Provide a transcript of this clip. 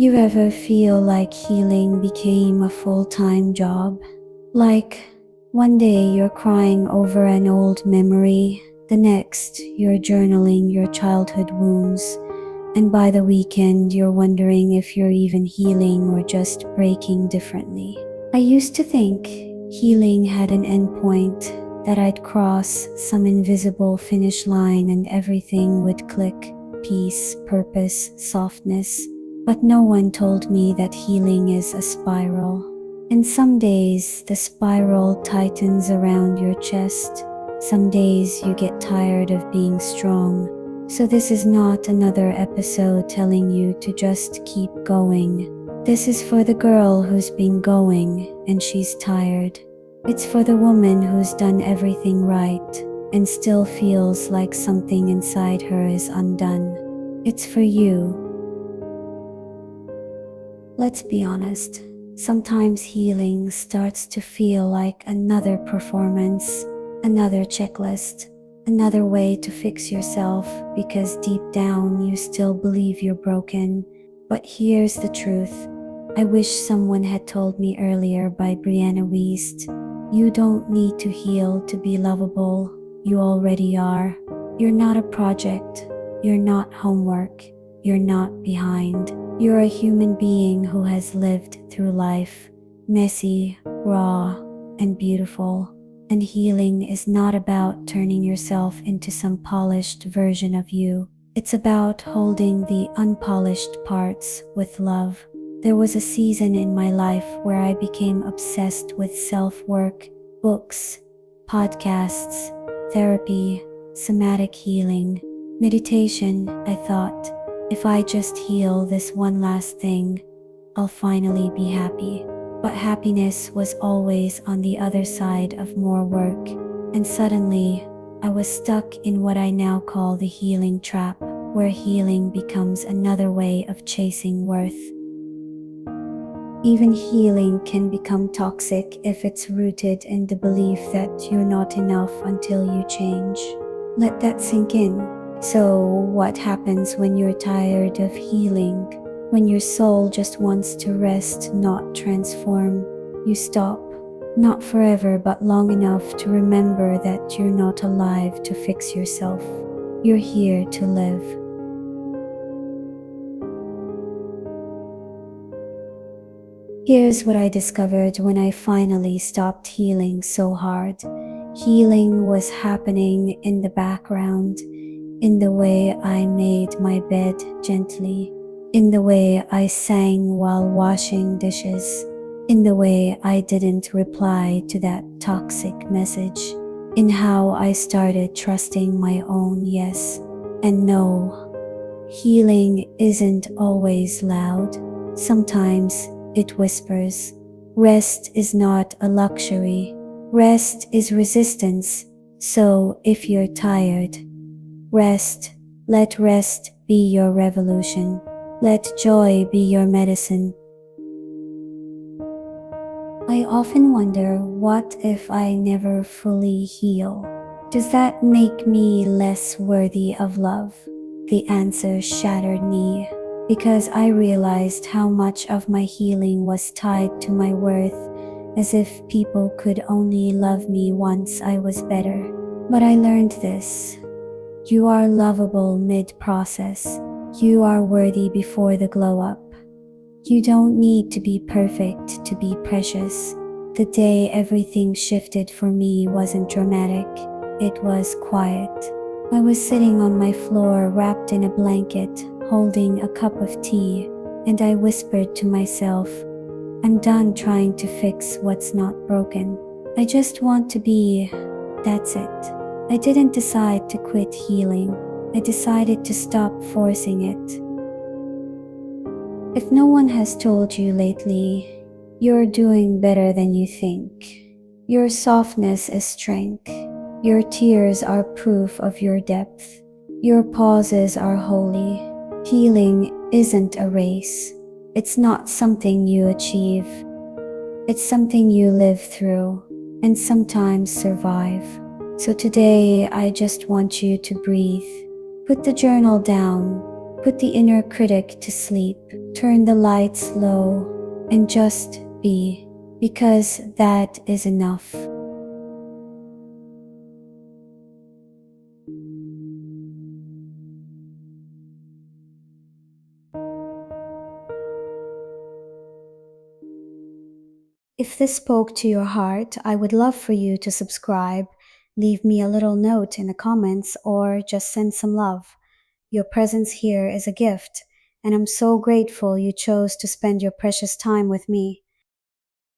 You ever feel like healing became a full-time job? Like, one day you're crying over an old memory, the next you're journaling your childhood wounds, and by the weekend you're wondering if you're even healing or just breaking differently. I used to think healing had an endpoint, that I'd cross some invisible finish line and everything would click: peace, purpose, softness. But no one told me that healing is a spiral. And some days the spiral tightens around your chest. Some days you get tired of being strong. So this is not another episode telling you to just keep going. This is for the girl who's been going and she's tired. It's for the woman who's done everything right and still feels like something inside her is undone. It's for you. Let's be honest, sometimes healing starts to feel like another performance, another checklist, another way to fix yourself because deep down you still believe you're broken. But here's the truth. I wish someone had told me earlier by Brianna Wiest. You don't need to heal to be lovable. You already are. You're not a project. You're not homework. You're not behind. You're a human being who has lived through life, messy, raw, and beautiful. And healing is not about turning yourself into some polished version of you. It's about holding the unpolished parts with love. There was a season in my life where I became obsessed with self-work, books, podcasts, therapy, somatic healing, meditation. I thought, if I just heal this one last thing, I'll finally be happy. But happiness was always on the other side of more work, and suddenly I was stuck in what I now call the healing trap, where healing becomes another way of chasing worth. Even healing can become toxic if it's rooted in the belief that you're not enough until you change. Let that sink in. So, what happens when you're tired of healing? When your soul just wants to rest, not transform? You stop. Not forever, but long enough to remember that you're not alive to fix yourself. You're here to live. Here's what I discovered when I finally stopped healing so hard. Healing was happening in the background. In the way I made my bed gently, in the way I sang while washing dishes, in the way I didn't reply to that toxic message, in how I started trusting my own yes and no. Healing isn't always loud. Sometimes it whispers. Rest is not a luxury. Rest is resistance. So if you're tired, rest. Let rest be your revolution. Let joy be your medicine. I often wonder, what if I never fully heal? Does that make me less worthy of love? The answer shattered me, because I realized how much of my healing was tied to my worth, as if people could only love me once I was better. But I learned this. You are lovable mid-process. You are worthy before the glow-up. You don't need to be perfect to be precious. The day everything shifted for me wasn't dramatic. It was quiet. I was sitting on my floor wrapped in a blanket, holding a cup of tea, and I whispered to myself, I'm done trying to fix what's not broken. I just want to be. That's it. I didn't decide to quit healing. I decided to stop forcing it. If no one has told you lately, you're doing better than you think. Your softness is strength. Your tears are proof of your depth. Your pauses are holy. Healing isn't a race. It's not something you achieve. It's something you live through and sometimes survive. So today, I just want you to breathe. Put the journal down. Put the inner critic to sleep. Turn the lights low and just be, because that is enough. If this spoke to your heart, I would love for you to subscribe, leave me a little note in the comments, or just send some love. Your presence here is a gift, and I'm so grateful you chose to spend your precious time with me.